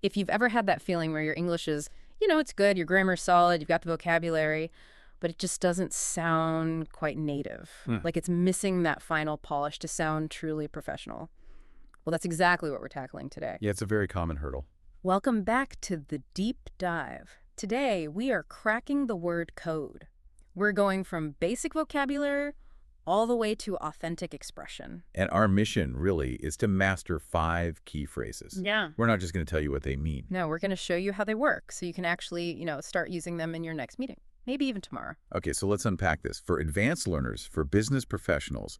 If you've ever had that feeling where your English is, it's good, your grammar's solid, you've got the vocabulary, but it just doesn't sound quite native. Like it's missing that final polish to sound truly professional. Well, that's exactly what we're tackling today. Yeah, it's a very common hurdle. Welcome back to the deep dive. Today, we are cracking the word code. We're going from basic vocabulary all the way to authentic expression. And our mission, really, is to master 5 key phrases. Yeah. We're not just going to tell you what they mean. No, we're going to show you how they work so you can actually, start using them in your next meeting. Maybe even tomorrow. Okay, so let's unpack this. For advanced learners, for business professionals,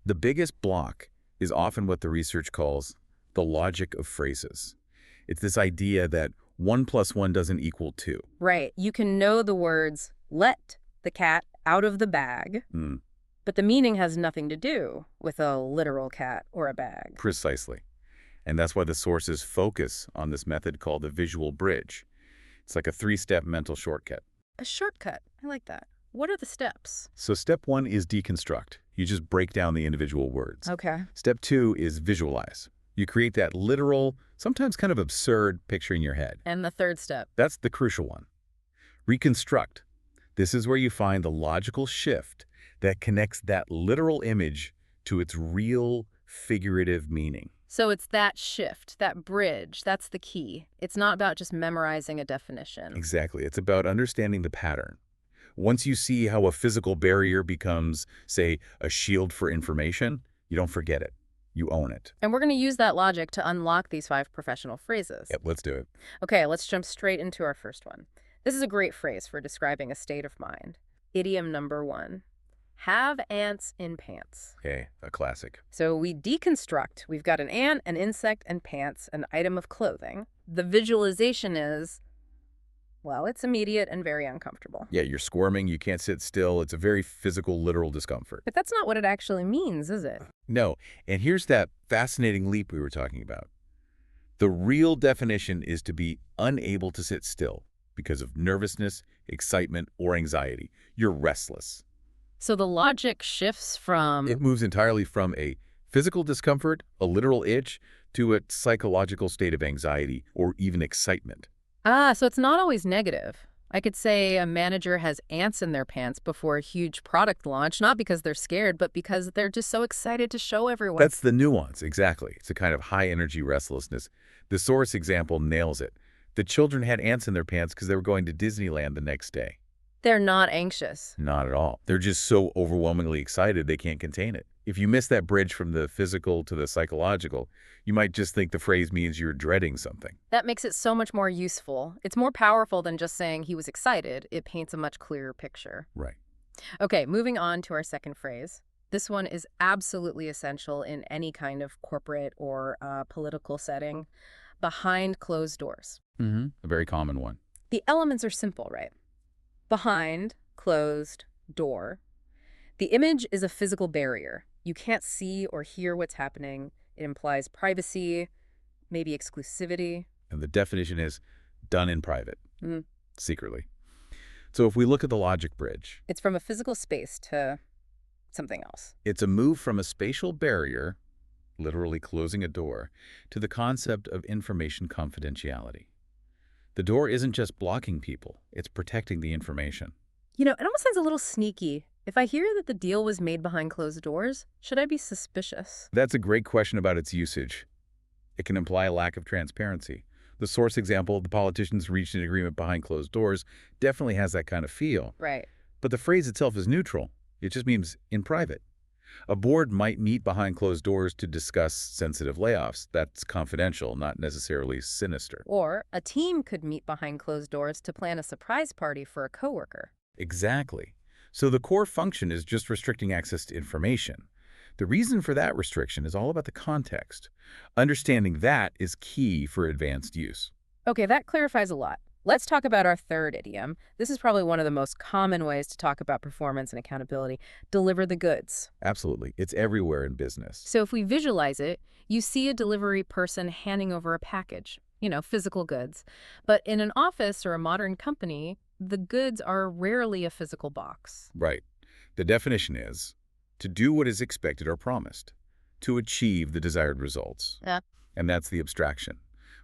the biggest block is often what the research calls the logic of phrases. It's this idea that 1 + 1 doesn't equal 2. Right. You can know the words, let the cat out of the bag, but the meaning has nothing to do with a literal cat or a bag. Precisely. And that's why the sources focus on this method called the visual bridge. It's like a 3-step mental shortcut. A shortcut. I like that. What are the steps? So step 1 is deconstruct. You just break down the individual words. Okay. Step 2 is visualize. You create that literal, sometimes kind of absurd picture in your head. And the third step? That's the crucial one. Reconstruct. This is where you find the logical shift that connects that literal image to its real figurative meaning. So it's that shift, that bridge, that's the key. It's not about just memorizing a definition. Exactly. It's about understanding the pattern. Once you see how a physical barrier becomes, say, a shield for information, you don't forget it. You own it. And we're going to use that logic to unlock these 5 professional phrases. Yep, let's do it. Okay, let's jump straight into our first one. This is a great phrase for describing a state of mind. Idiom number 1. Have ants in pants. Okay, a classic. So we deconstruct. We've got an ant, an insect, and pants, an item of clothing. The visualization is, well, it's immediate and very uncomfortable. Yeah, you're squirming, you can't sit still. It's a very physical, literal discomfort. But that's not what it actually means, is it? No, and here's that fascinating leap we were talking about. The real definition is to be unable to sit still because of nervousness, excitement, or anxiety. You're restless. So the logic shifts from... It moves entirely from a physical discomfort, a literal itch, to a psychological state of anxiety or even excitement. So it's not always negative. I could say a manager has ants in their pants before a huge product launch, not because they're scared, but because they're just so excited to show everyone. That's the nuance, exactly. It's a kind of high-energy restlessness. The source example nails it. The children had ants in their pants because they were going to Disneyland the next day. They're not anxious. Not at all. They're just so overwhelmingly excited they can't contain it. If you miss that bridge from the physical to the psychological, you might just think the phrase means you're dreading something. That makes it so much more useful. It's more powerful than just saying he was excited. It paints a much clearer picture. Right. Okay, moving on to our second phrase. This one is absolutely essential in any kind of corporate or political setting. Behind closed doors. A very common one. The elements are simple, right? Behind, closed, door. The image is a physical barrier. You can't see or hear what's happening. It implies privacy, maybe exclusivity. And the definition is done in private, secretly. So if we look at the logic bridge, It's from a physical space to something else. it's a move from a spatial barrier, literally closing a door, to the concept of information confidentiality. The door isn't just blocking people, it's protecting the information. It almost sounds a little sneaky. If I hear that the deal was made behind closed doors, should I be suspicious? That's a great question about its usage. It can imply a lack of transparency. The source example, the politicians reached an agreement behind closed doors, definitely has that kind of feel. Right. But the phrase itself is neutral. It just means in private. A board might meet behind closed doors to discuss sensitive layoffs. That's confidential, not necessarily sinister. Or a team could meet behind closed doors to plan a surprise party for a coworker. Exactly. So the core function is just restricting access to information. The reason for that restriction is all about the context. Understanding that is key for advanced use. Okay, that clarifies a lot. Let's talk about our third idiom. This is probably one of the most common ways to talk about performance and accountability. Deliver the goods. Absolutely. It's everywhere in business. So if we visualize it, you see a delivery person handing over a package, physical goods. But in an office or a modern company, the goods are rarely a physical box. Right. The definition is to do what is expected or promised, to achieve the desired results. Yeah. And that's the abstraction.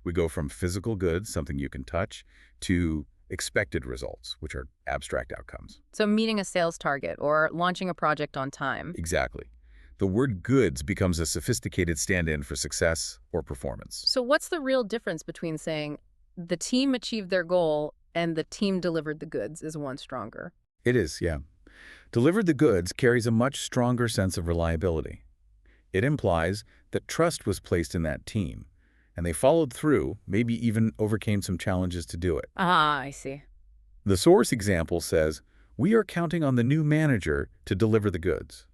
We go from physical goods, something you can touch, to expected results, which are abstract outcomes. So meeting a sales target or launching a project on time. Exactly. The word goods becomes a sophisticated stand-in for success or performance. So what's the real difference between saying the team achieved their goal and the team delivered the goods? Is one stronger? It is, yeah. Delivered the goods carries a much stronger sense of reliability. It implies that trust was placed in that team, and they followed through, maybe even overcame some challenges to do it. Ah, I see. The source example says, "We are counting on the new manager to deliver the goods."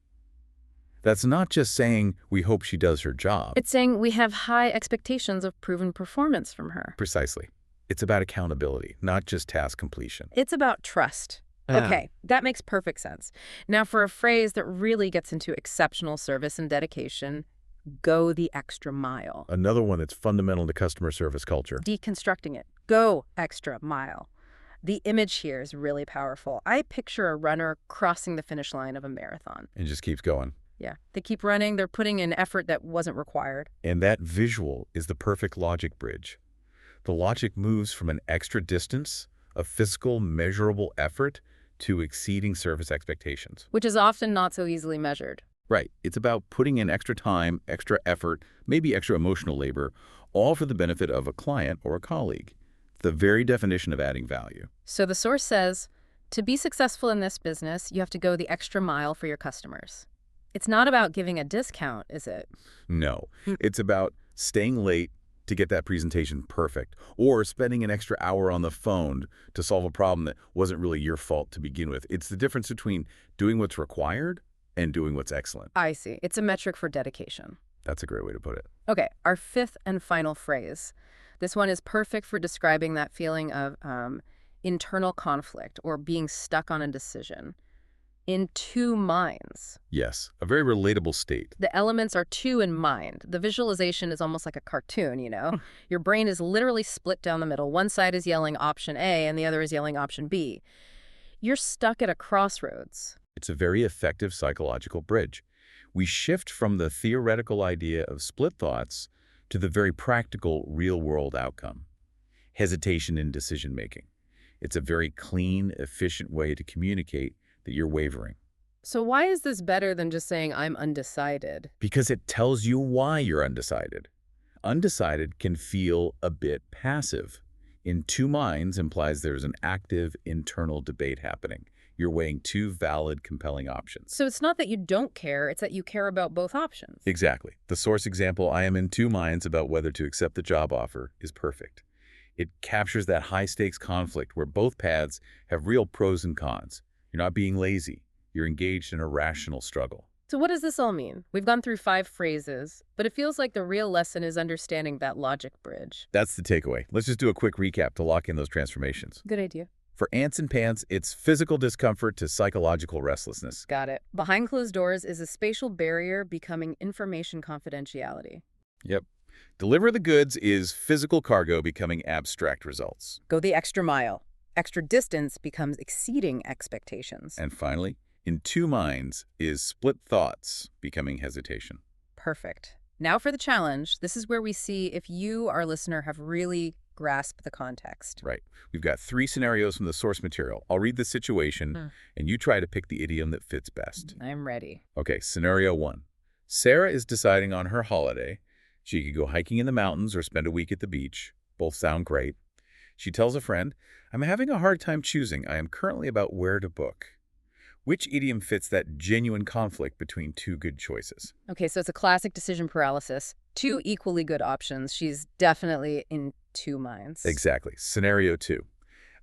That's not just saying we hope she does her job. It's saying we have high expectations of proven performance from her. Precisely. It's about accountability, not just task completion. It's about trust. Okay, that makes perfect sense. Now for a phrase that really gets into exceptional service and dedication, go the extra mile. Another one that's fundamental to customer service culture. Deconstructing it. Go extra mile. The image here is really powerful. I picture a runner crossing the finish line of a marathon. And just keeps going. Yeah, they keep running. They're putting in effort that wasn't required. And that visual is the perfect logic bridge. The logic moves from an extra distance, a physical, measurable effort, to exceeding service expectations. Which is often not so easily measured. Right. It's about putting in extra time, extra effort, maybe extra emotional labor, all for the benefit of a client or a colleague. The very definition of adding value. So the source says, to be successful in this business, you have to go the extra mile for your customers. It's not about giving a discount, is it? No. It's about staying late to get that presentation perfect, or spending an extra hour on the phone to solve a problem that wasn't really your fault to begin with. It's the difference between doing what's required and doing what's excellent. I see. It's a metric for dedication. That's a great way to put it. Okay, our fifth and final phrase. This one is perfect for describing that feeling of internal conflict or being stuck on a decision. In two minds. Yes, a very relatable state. The elements are two in mind. The visualization is almost like a cartoon, you know? Your brain is literally split down the middle. One side is yelling option A and the other is yelling option B. You're stuck at a crossroads. It's a very effective psychological bridge. We shift from the theoretical idea of split thoughts to the very practical, real-world outcome. Hesitation in decision-making. It's a very clean, efficient way to communicate that you're wavering. So why is this better than just saying I'm undecided? Because it tells you why you're undecided. Undecided can feel a bit passive. In two minds implies there's an active internal debate happening. You're weighing two valid, compelling options. So it's not that you don't care, it's that you care about both options. Exactly. The source example, I am in two minds about whether to accept the job offer, is perfect. It captures that high-stakes conflict where both paths have real pros and cons. You're not being lazy. You're engaged in a rational struggle. So what does this all mean? We've gone through 5 phrases, but it feels like the real lesson is understanding that logic bridge. That's the takeaway. Let's just do a quick recap to lock in those transformations. Good idea. For ants and pants, it's physical discomfort to psychological restlessness. Got it. Behind closed doors is a spatial barrier becoming information confidentiality. Yep. Deliver the goods is physical cargo becoming abstract results. Go the extra mile. Extra distance becomes exceeding expectations. And finally, in two minds is split thoughts becoming hesitation. Perfect. Now for the challenge. This is where we see if you, our listener, have really grasped the context. Right. We've got 3 scenarios from the source material. I'll read the situation, and you try to pick the idiom that fits best. I'm ready. Okay, scenario 1. Sarah is deciding on her holiday. She could go hiking in the mountains or spend a week at the beach. Both sound great. She tells a friend, I'm having a hard time choosing. I am currently about where to book. Which idiom fits that genuine conflict between two good choices? Okay, so it's a classic decision paralysis. 2 equally good options. She's definitely in 2 minds. Exactly. Scenario 2.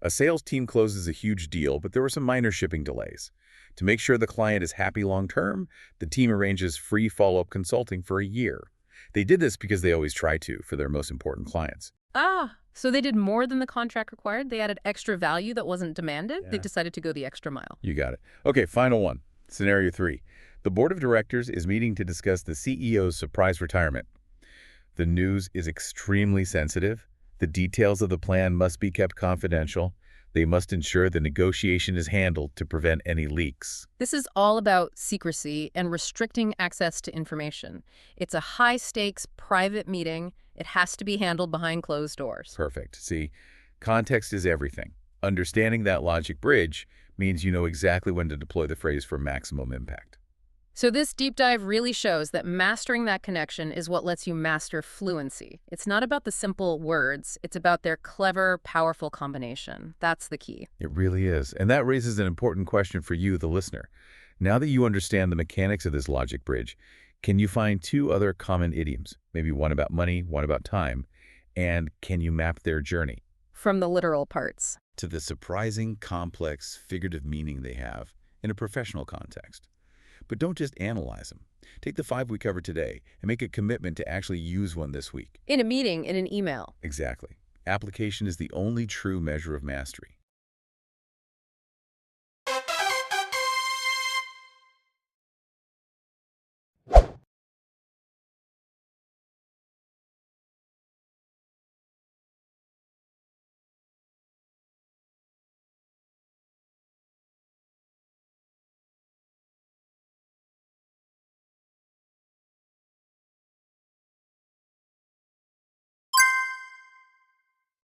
A sales team closes a huge deal, but there were some minor shipping delays. To make sure the client is happy long-term, the team arranges free follow-up consulting for a year. They did this because they always try to for their most important clients. Ah, so they did more than the contract required? They added extra value that wasn't demanded? Yeah. They decided to go the extra mile. You got it. Okay, final one. Scenario 3. The board of directors is meeting to discuss the CEO's surprise retirement. The news is extremely sensitive. The details of the plan must be kept confidential. They must ensure the negotiation is handled to prevent any leaks. This is all about secrecy and restricting access to information. It's a high-stakes, private meeting. It has to be handled behind closed doors. Perfect. See, context is everything. Understanding that logic bridge means you know exactly when to deploy the phrase for maximum impact. So this deep dive really shows that mastering that connection is what lets you master fluency. It's not about the simple words. It's about their clever, powerful combination. That's the key. It really is. And that raises an important question for you, the listener. Now that you understand the mechanics of this logic bridge, can you find two other common idioms? Maybe one about money, one about time. And can you map their journey From the literal parts. to the surprising, complex, figurative meaning they have in a professional context? But don't just analyze them. Take the 5 we covered today and make a commitment to actually use one this week. In a meeting, in an email. Exactly. Application is the only true measure of mastery.